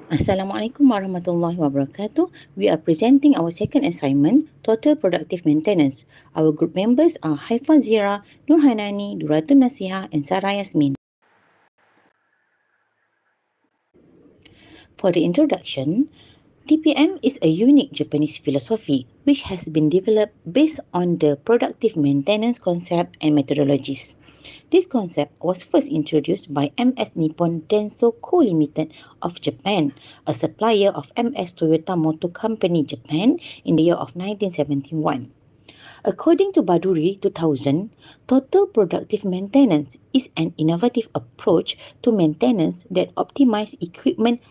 Assalamualaikum warahmatullahi wabarakatuh. We are presenting our second assignment, Total Productive Maintenance. Our group members are Haifa Zira, Nur Hanani, Duratun Nasiha and Sarah Yasmin. For the introduction, TPM is a unique Japanese philosophy which has been developed based on the productive maintenance concept and methodologies. This concept was first introduced by MS Nippon Denso Co. Limited of Japan, a supplier of MS Toyota Motor Company Japan in the year of 1971. According to Baduri 2000, total productive maintenance is an innovative approach to maintenance that optimizes equipment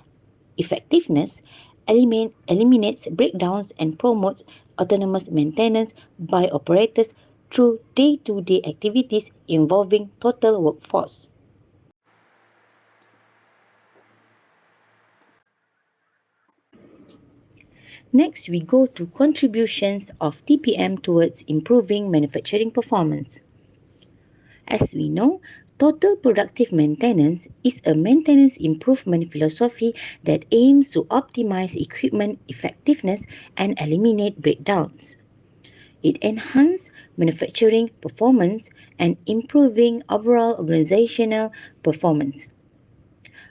effectiveness, eliminates breakdowns, and promotes autonomous maintenance by operators through day-to-day activities involving total workforce. Next, we go to contributions of TPM towards improving manufacturing performance. As we know, total productive maintenance is a maintenance improvement philosophy that aims to optimize equipment effectiveness and eliminate breakdowns. It enhances manufacturing performance and improving overall organizational performance.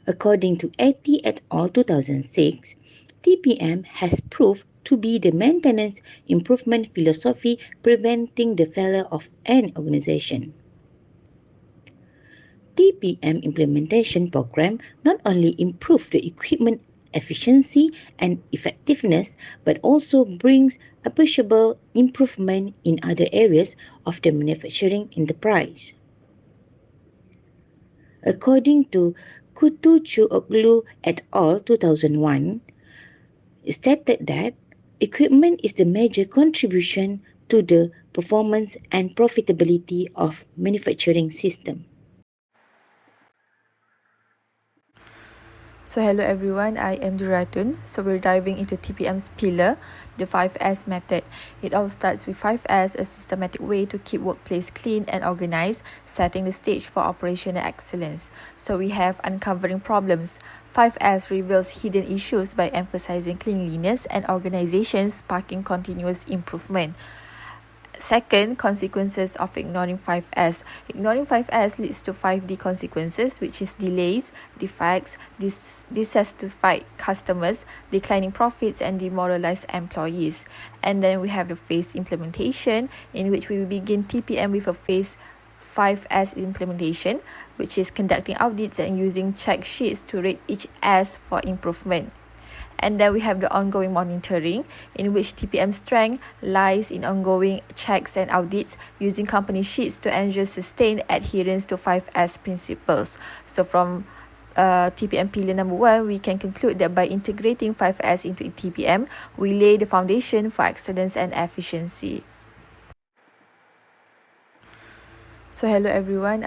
According to AT et al. 2006, TPM has proved to be the maintenance improvement philosophy preventing the failure of an organization. TPM implementation program not only improve the equipment efficiency and effectiveness but also brings appreciable improvement in other areas of the manufacturing enterprise. According to Kutucuoglu et al. 2001, it stated that equipment is the major contribution to the performance and profitability of manufacturing system. So hello everyone, I am Duratun. So we're diving into TPM's pillar, the 5S method. It all starts with 5S, a systematic way to keep workplace clean and organized, setting the stage for operational excellence. So we have uncovering problems. 5S reveals hidden issues by emphasizing cleanliness and organization, sparking continuous improvement. Second, consequences of ignoring 5S. Ignoring 5S leads to 5D consequences, which is delays, defects, dissatisfied customers, declining profits, and demoralized employees. And then we have the phased implementation, in which we begin TPM with a phase 5S implementation, which is conducting audits and using check sheets to rate each S for improvement. And then we have the ongoing monitoring, in which TPM's strength lies in ongoing checks and audits using company sheets to ensure sustained adherence to 5S principles. So from TPM pillar number 1, we can conclude that by integrating 5S into TPM, we lay the foundation for excellence and efficiency. So hello everyone,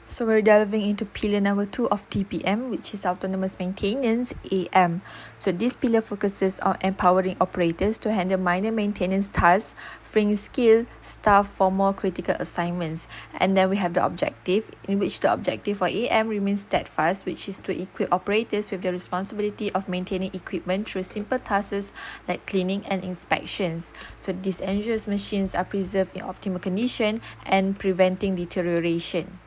So we're delving into pillar number 2 of TPM, which is autonomous maintenance, AM. So this pillar focuses on empowering operators to handle minor maintenance tasks, freeing skilled staff for more critical assignments. And then we have the objective, in which the objective for AM remains steadfast, which is to equip operators with the responsibility of maintaining equipment through simple tasks like cleaning and inspections. So this ensures machines are preserved in optimal condition and preventing deterioration.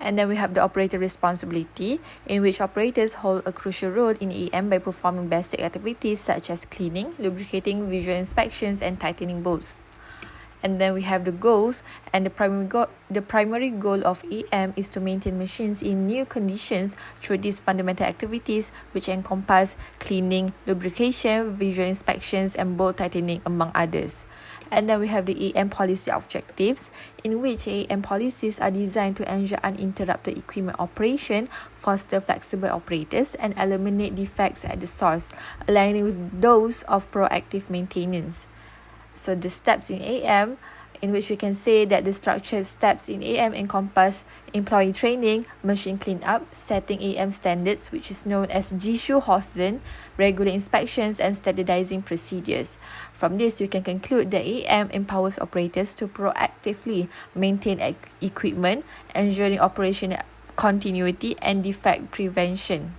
And then we have the operator responsibility, in which operators hold a crucial role in AM by performing basic activities such as cleaning, lubricating, visual inspections, and tightening bolts. And then we have the goals, and the primary goal of AM is to maintain machines in new conditions through these fundamental activities, which encompass cleaning, lubrication, visual inspections, and bolt tightening, among others. And then we have the AM policy objectives, in which AM policies are designed to ensure uninterrupted equipment operation, foster flexible operators, and eliminate defects at the source, aligning with those of proactive maintenance. So the steps in AM, in which we can say that the structured steps in AM encompass employee training, machine cleanup, setting AM standards, which is known as Hosen, regular inspections, and standardizing procedures. From this, we can conclude that AM empowers operators to proactively maintain equipment, ensuring operational continuity and defect prevention.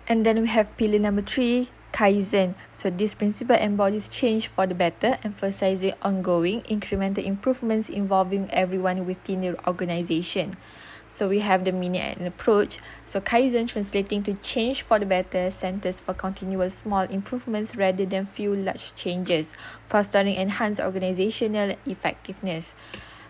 And then we have pillar number 3, Kaizen. So this principle embodies change for the better, emphasizing ongoing incremental improvements involving everyone within the organization. So we have the meaning and approach. So Kaizen, translating to change for the better, centers for continual small improvements rather than few large changes, fostering enhanced organizational effectiveness.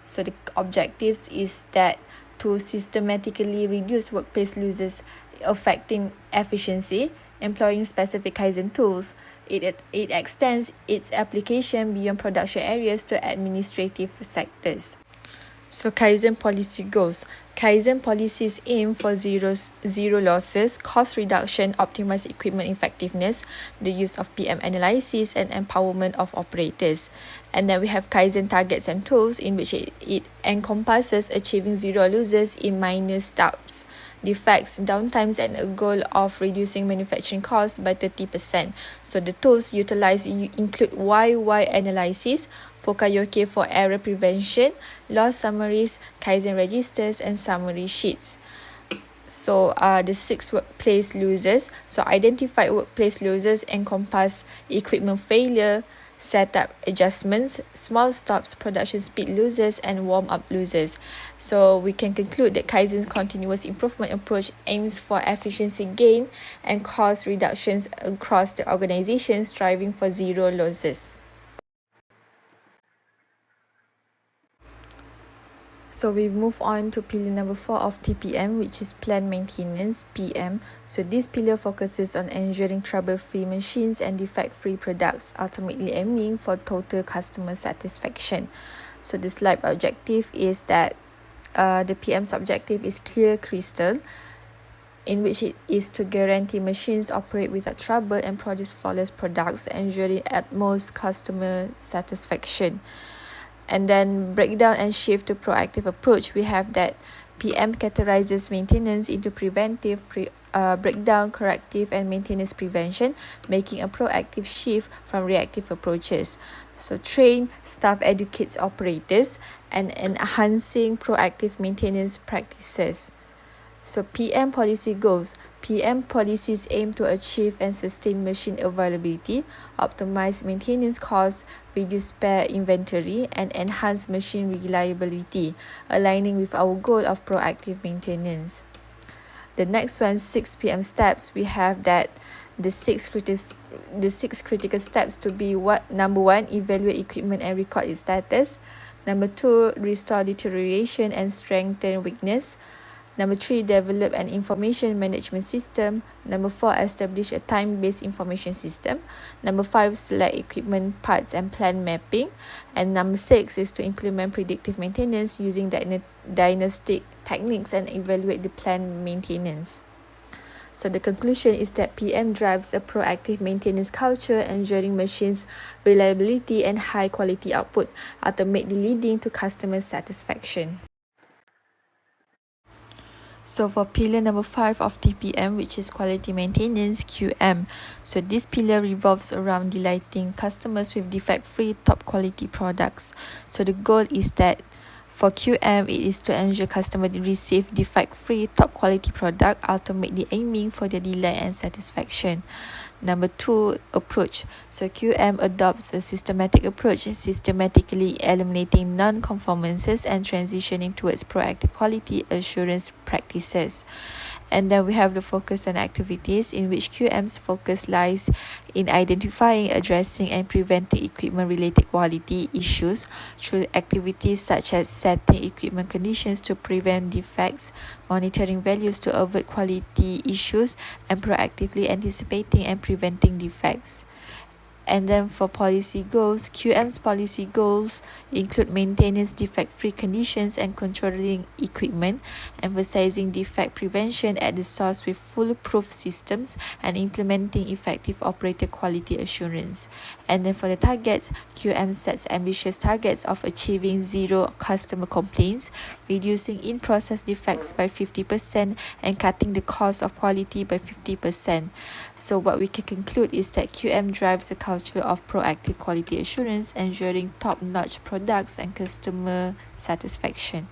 So the objectives is that to systematically reduce workplace losses affecting efficiency, employing specific Kaizen tools. It extends its application beyond production areas to administrative sectors. So Kaizen policy goals. Kaizen policies aim for zero losses, cost reduction, optimized equipment effectiveness, the use of PM analysis, and empowerment of operators. And then we have Kaizen targets and tools, in which it encompasses achieving zero losses in minor steps, defects, downtimes, and a goal of reducing manufacturing costs by 30%. So the tools utilized include YY analysis, Pokayoke for error prevention, loss summaries, Kaizen registers, and summary sheets. So the 6 workplace losses. So identified workplace losses encompass equipment failure, setup adjustments, small stops, production speed losses, and warm-up losses. So we can conclude that Kaizen's continuous improvement approach aims for efficiency gain and cost reductions across the organization, striving for zero losses. So we move on to pillar number 4 of TPM, which is planned maintenance, PM. So this pillar focuses on ensuring trouble-free machines and defect-free products, ultimately aiming for total customer satisfaction. So the slide objective is that the PM's objective is clear crystal, in which it is to guarantee machines operate without trouble and produce flawless products, ensuring utmost customer satisfaction. And then breakdown and shift to proactive approach, we have that PM categorizes maintenance into preventive, breakdown, corrective, and maintenance prevention, making a proactive shift from reactive approaches. So train, staff educates operators, and enhancing proactive maintenance practices. So PM policy goals. PM policies aim to achieve and sustain machine availability, optimize maintenance costs, reduce spare inventory, and enhance machine reliability, aligning with our goal of proactive maintenance. The next one, 6 PM steps, we have that the six critical steps to be number 1, evaluate equipment and record its status. Number 2, restore deterioration and strengthen weakness. Number 3, develop an information management system. Number 4, establish a time-based information system. Number 5, select equipment parts and plan mapping. And number 6 is to implement predictive maintenance using diagnostic techniques and evaluate the planned maintenance. So the conclusion is that PM drives a proactive maintenance culture, ensuring machines' reliability and high-quality output, ultimately leading to customer satisfaction. So for pillar number 5 of TPM, which is quality maintenance, QM. So this pillar revolves around delighting customers with defect-free top quality products. So the goal is that for QM, it is to ensure customers receive defect-free top quality product, ultimately aiming for their delight and satisfaction. Number 2, approach. So QM adopts a systematic approach, systematically eliminating non-conformances and transitioning towards proactive quality assurance practices. And then we have the focus on activities, in which QM's focus lies in identifying, addressing, and preventing equipment-related quality issues through activities such as setting equipment conditions to prevent defects, monitoring values to avoid quality issues, and proactively anticipating and preventing defects. And then for policy goals, QM's policy goals include maintenance defect-free conditions and controlling equipment, emphasizing defect prevention at the source with foolproof systems, and implementing effective operator quality assurance. And then for the targets, QM sets ambitious targets of achieving zero customer complaints, reducing in-process defects by 50%, and cutting the cost of quality by 50%. So what we can conclude is that QM drives a culture of proactive quality assurance, ensuring top-notch products and customer satisfaction.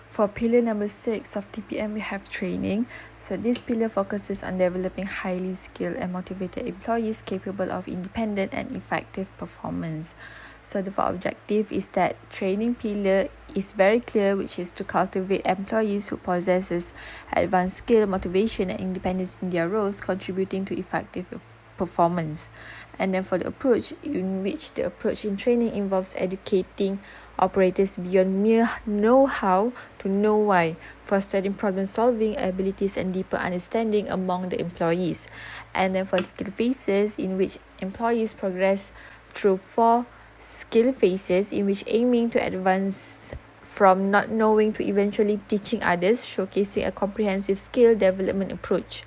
For pillar number 6 of TPM, we have training. So this pillar focuses on developing highly skilled and motivated employees capable of independent and effective performance. So the objective is that training pillar is very clear, which is to cultivate employees who possesses advanced skill, motivation, and independence in their roles, contributing to effective performance. And then for the approach, in which the approach in training involves educating operators beyond mere know-how to know why, fostering problem-solving abilities and deeper understanding among the employees. And then for skill phases, in which employees progress through 4 skill phases, in which aiming to advance from not knowing to eventually teaching others, showcasing a comprehensive skill development approach.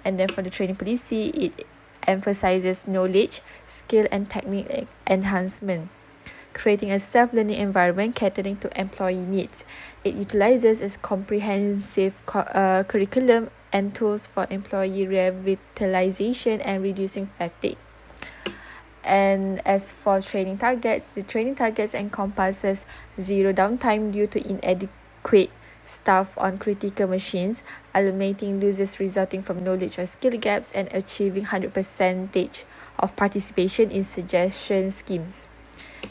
And then for the training policy, it emphasizes knowledge, skill, and technique enhancement, creating a self-learning environment catering to employee needs. It utilizes a comprehensive curriculum and tools for employee revitalization and reducing fatigue. And as for training targets, the training targets encompasses zero downtime due to inadequate staff on critical machines, eliminating losses resulting from knowledge or skill gaps, and achieving 100% of participation in suggestion schemes.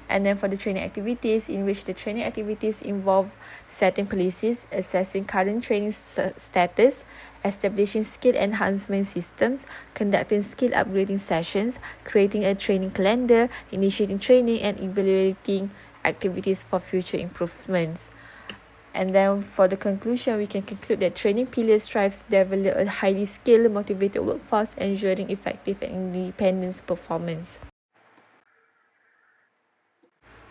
And then for the training activities, in which the training activities involve setting policies, assessing current training status, establishing skill enhancement systems, conducting skill upgrading sessions, creating a training calendar, initiating training, and evaluating activities for future improvements. And then for the conclusion, we can conclude that training pillar strives to develop a highly skilled, motivated workforce, ensuring effective and independent performance.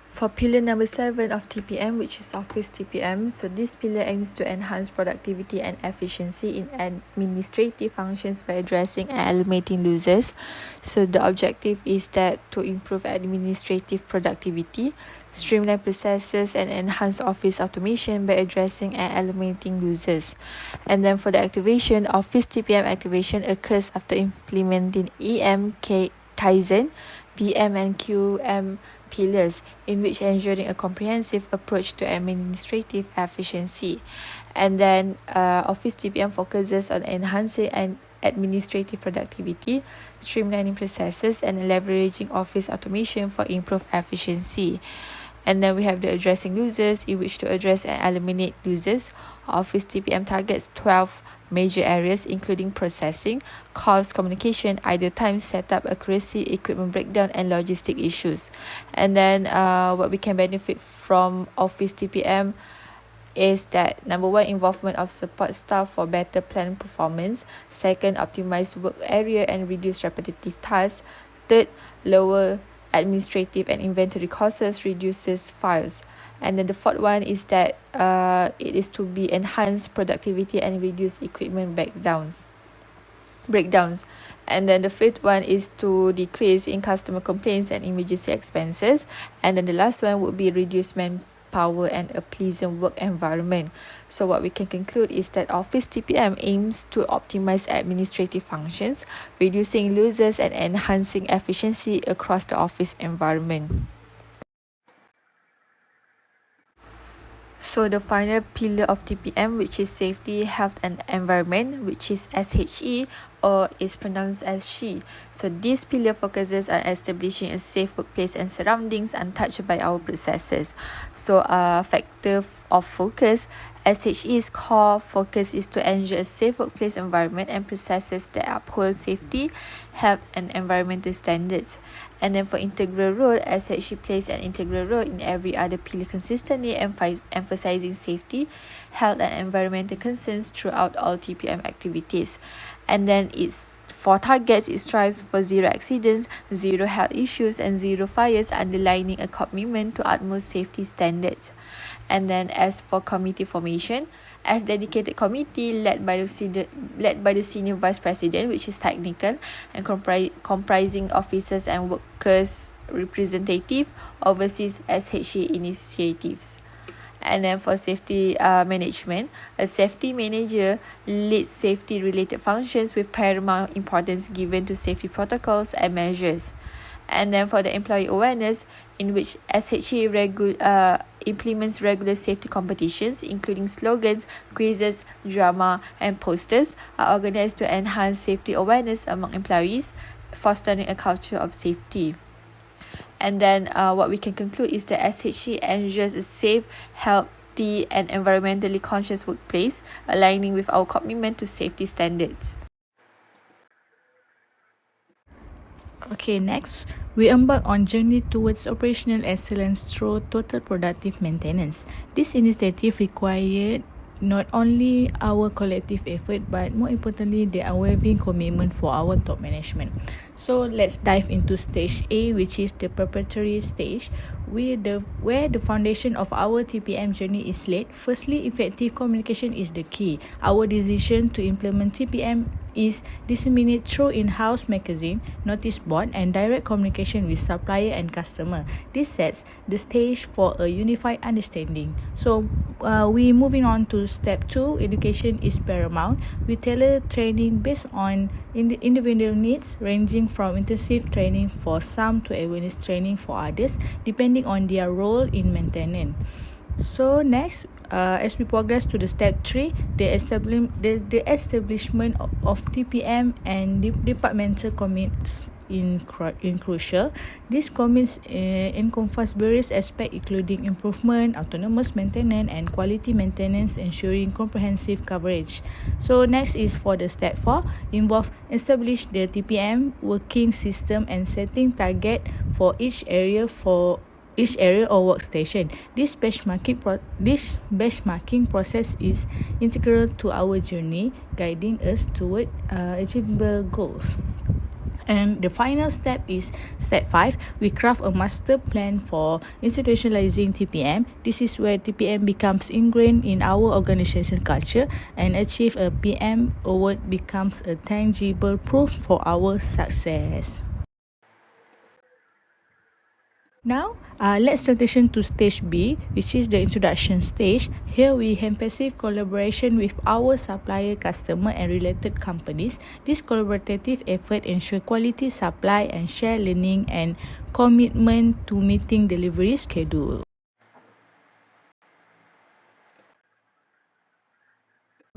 For pillar number 7 of TPM, which is office TPM, so this pillar aims to enhance productivity and efficiency in administrative functions by addressing and eliminating losers. So the objective is that to improve administrative productivity, streamline processes, and enhance office automation by addressing and eliminating losers. And then for the activation, office TPM activation occurs after implementing Kaizen, PM, and QM pillars, in which ensuring a comprehensive approach to administrative efficiency. And then Office TPM focuses on enhancing and administrative productivity, streamlining processes, and leveraging office automation for improved efficiency. And then we have the addressing losers, in which to address and eliminate losers. Office TPM targets 12 major areas, including processing, calls, communication, idle time, setup, accuracy, equipment breakdown, and logistic issues. And then what we can benefit from Office TPM is that number 1, involvement of support staff for better plan performance. 2nd, optimize work area and reduce repetitive tasks. 3rd, lower administrative and inventory costs, reduces files. And then the 4th one is that it is to be enhanced productivity and reduce equipment breakdowns. breakdowns. And then the fifth one is to decrease in customer complaints and emergency expenses. And then the last one would be reduce manpower and a pleasant work environment. So what we can conclude is that Office TPM aims to optimize administrative functions, reducing losses and enhancing efficiency across the office environment. So the final pillar of TPM, which is safety, health and environment, which is SHE or is pronounced as she. So this pillar focuses on establishing a safe workplace and surroundings untouched by our processes. So factor of focus, SHE's core focus is to ensure a safe workplace environment and processes that uphold safety, health and environmental standards. And then for integral role, SHE plays an integral role in every other pillar, consistently emphasizing safety, health and environmental concerns throughout all TPM activities. And then it's for targets, it strives for zero accidents, zero health issues and zero fires, underlining a commitment to utmost safety standards. And then as for committee formation, as dedicated committee led by the senior vice president, which is technical and comprising officers and workers representative, oversees SHE initiatives. And then for safety management, a safety manager leads safety related functions with paramount importance given to safety protocols and measures. And then for the employee awareness, in which SHE implements regular safety competitions, including slogans, quizzes, drama and posters are organized to enhance safety awareness among employees, fostering a culture of safety. And then what we can conclude is that SHE ensures a safe, healthy and environmentally conscious workplace, aligning with our commitment to safety standards. Okay, next, we embark on journey towards operational excellence through total productive maintenance. This initiative required not only our collective effort but more importantly the unwavering commitment for our top management. So let's dive into stage A, which is the preparatory stage, where the foundation of our TPM journey is laid. Firstly, effective communication is the key. Our decision to implement TPM is disseminated through in-house magazine, notice board and direct communication with supplier and customer. This sets the stage for a unified understanding. So we moving on to step 2. Education is paramount. We tailor training based on individual needs, ranging from intensive training for some to awareness training for others, depending on their role in maintenance. So next, as we progress to the step 3, the establishment of TPM and departmental commits in crucial. These commits encompass various aspects including improvement, autonomous maintenance and quality maintenance, ensuring comprehensive coverage. So next is for the step 4, involve establish the TPM working system and setting target for each area or workstation. This benchmarking process is integral to our journey, guiding us toward achievable goals. And the final step is step 5. We craft a master plan for institutionalizing TPM. This is where TPM becomes ingrained in our organization culture and achieve a PM award becomes a tangible proof for our success. Now, let's transition to stage B, which is the introduction stage. Here we have passive collaboration with our supplier, customer and related companies. This collaborative effort ensure quality supply and share learning and commitment to meeting delivery schedule.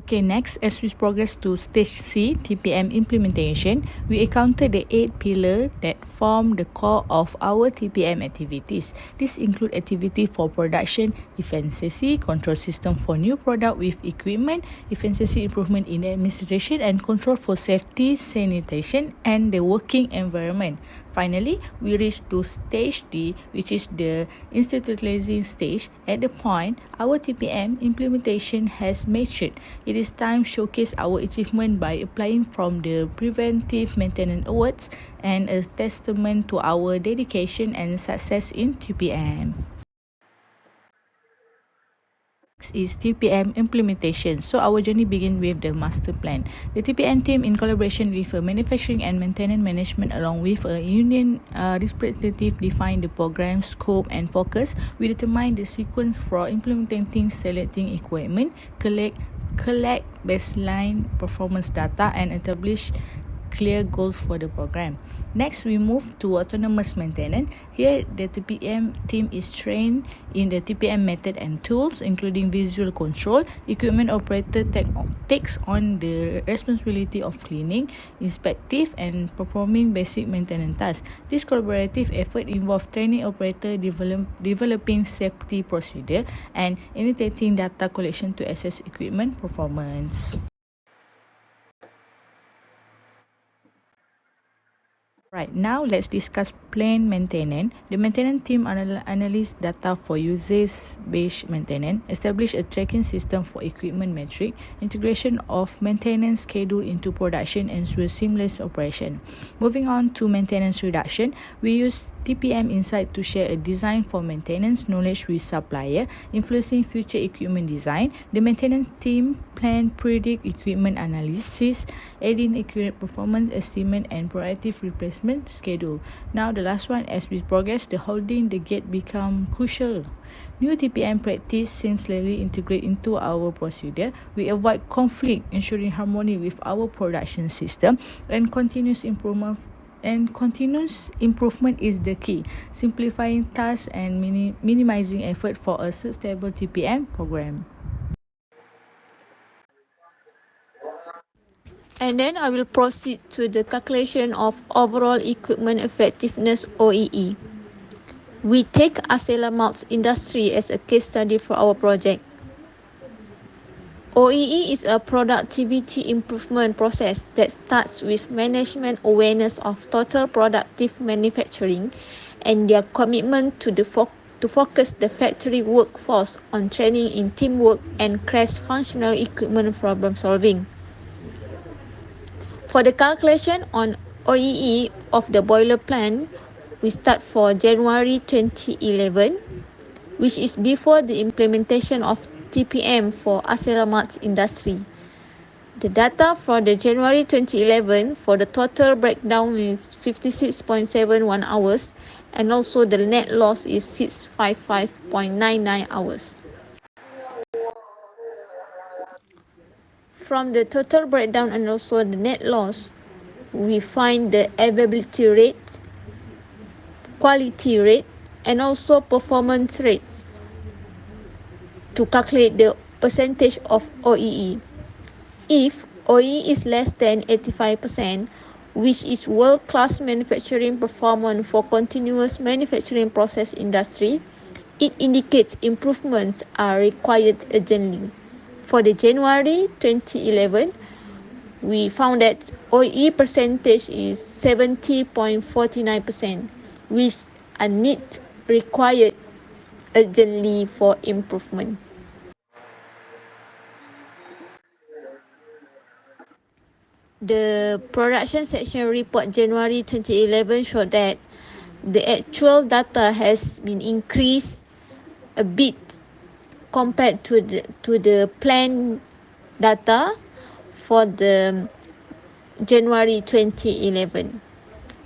Okay, next, as we progress to stage C, TPM implementation, we encounter the 8 pillars that form the core of our TPM activities. These include activity for production, efficiency, control system for new product with equipment, efficiency improvement in administration and control for safety, sanitation and the working environment. Finally, we reach to stage D, which is the institutionalizing stage. At the point, our TPM implementation has matured. It is time to showcase our achievement by applying from the preventive maintenance awards and a testament to our dedication and success in TPM. Next is TPM implementation. So our journey begins with the master plan. The TPM team, in collaboration with a manufacturing and maintenance management along with a union representative, define the program scope and focus. We determine the sequence for implementing, selecting equipment, collect baseline performance data and establish clear goals for the program. Next, we move to autonomous maintenance. Here, the TPM team is trained in the TPM method and tools, including visual control. Equipment operator takes on the responsibility of cleaning, inspecting, and performing basic maintenance tasks. This collaborative effort involves training operator, developing safety procedure, and initiating data collection to assess equipment performance. Right, now let's discuss planned maintenance. The maintenance team analyze data for usage-based maintenance, establish a tracking system for equipment metric, integration of maintenance schedule into production, ensure seamless operation. Moving on to maintenance reduction, we use TPM Insight to share a design for maintenance knowledge with supplier, influencing future equipment design. The maintenance team plan, predict equipment analysis, adding accurate performance estimate and proactive replacement schedule. Now the last one, as we progress, the holding the gate become crucial. New TPM practice seamlessly integrate into our procedure. We avoid conflict, ensuring harmony with our production system, and continuous improvement is the key, simplifying tasks and minimizing effort for a sustainable TPM program. And then I will proceed to the calculation of overall equipment effectiveness OEE. We take Asela Malts industry as a case study for our project. OEE is a productivity improvement process that starts with management awareness of total productive manufacturing and their commitment to focus the factory workforce on training in teamwork and cross-functional equipment problem solving. For the calculation on OEE of the boiler plant, we start for January 2011, which is before the implementation of TPM for Asela Malts industry. The data for the January 2011 for the total breakdown is 56.71 hours, and also the net loss is 655.99 hours. From the total breakdown and also the net loss, we find the availability rate, quality rate, and also performance rates to calculate the percentage of OEE. If OEE is less than 85%, which is world-class manufacturing performance for continuous manufacturing process industry, it indicates improvements are required urgently. For the January 2011, we found that OEE percentage is 70.49%, which are need required urgently for improvement. The production section report January 2011 showed that the actual data has been increased a bit compared to the planned data for the January 2011,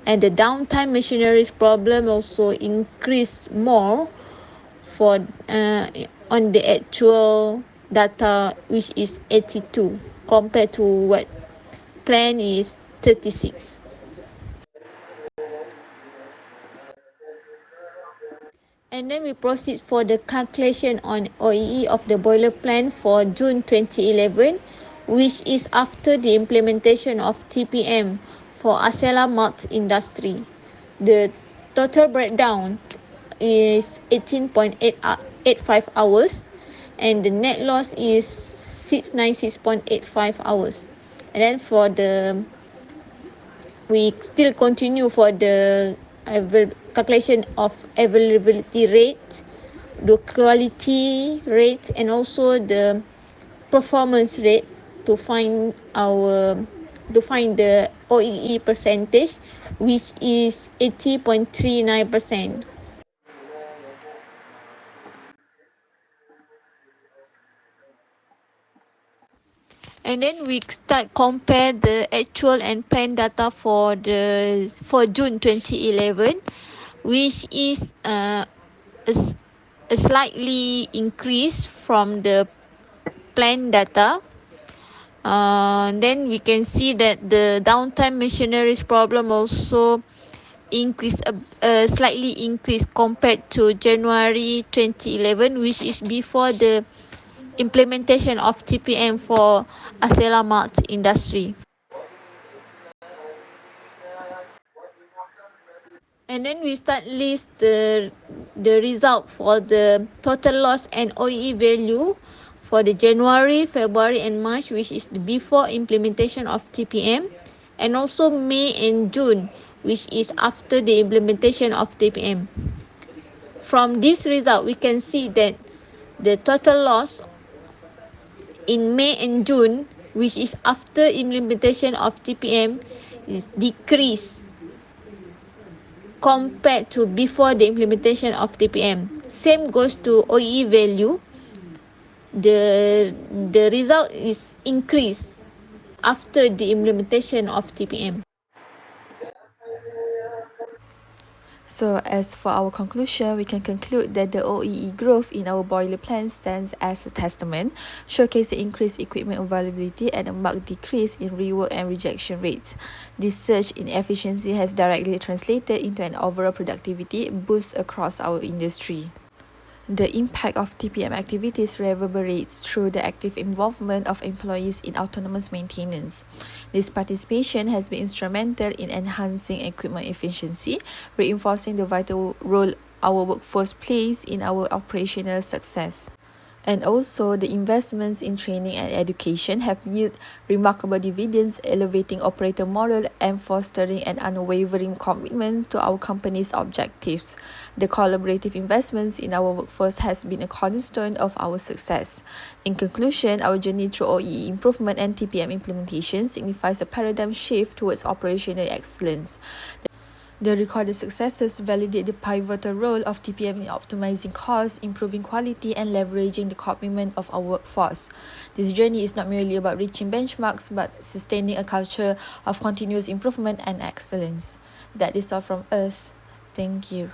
and the downtime machineries problem also increased more for on the actual data, which is 82 compared to what plan is 36. And then we proceed for the calculation on OEE of the boiler plant for June 2011, which is after the implementation of TPM for Asela Malts industry. The total breakdown is 18.85 hours, and the net loss is 696.85 hours. And then for the, we still continue for the calculation of availability rate, the quality rate, and also the performance rates to find the OEE percentage, which is 80.39%. And then we start compare the actual and planned data for June 2011, which is a slightly increase from the planned data. Then we can see that the downtime machineries problem also slightly increased compared to January 2011, which is before the implementation of TPM for Asela malt industry. And then we start list the result for the total loss and OEE value for the January, February and March, which is before implementation of TPM, and also May and June, which is after the implementation of TPM. From this result, we can see that the total loss in May and June, which is after implementation of TPM, is decreased compared to before the implementation of TPM. Same goes to OEE value. The result is increased after the implementation of TPM. So as for our conclusion, we can conclude that the OEE growth in our boiler plant stands as a testament, showcasing increased equipment availability and a marked decrease in rework and rejection rates. This surge in efficiency has directly translated into an overall productivity boost across our industry. The impact of TPM activities reverberates through the active involvement of employees in autonomous maintenance. This participation has been instrumental in enhancing equipment efficiency, reinforcing the vital role our workforce plays in our operational success. And also, the investments in training and education have yielded remarkable dividends, elevating operator morale and fostering an unwavering commitment to our company's objectives. The collaborative investments in our workforce has been a cornerstone of our success. In conclusion, our journey through OEE improvement and TPM implementation signifies a paradigm shift towards operational excellence. The recorded successes validate the pivotal role of TPM in optimizing costs, improving quality, and leveraging the commitment of our workforce. This journey is not merely about reaching benchmarks, but sustaining a culture of continuous improvement and excellence. That is all from us. Thank you.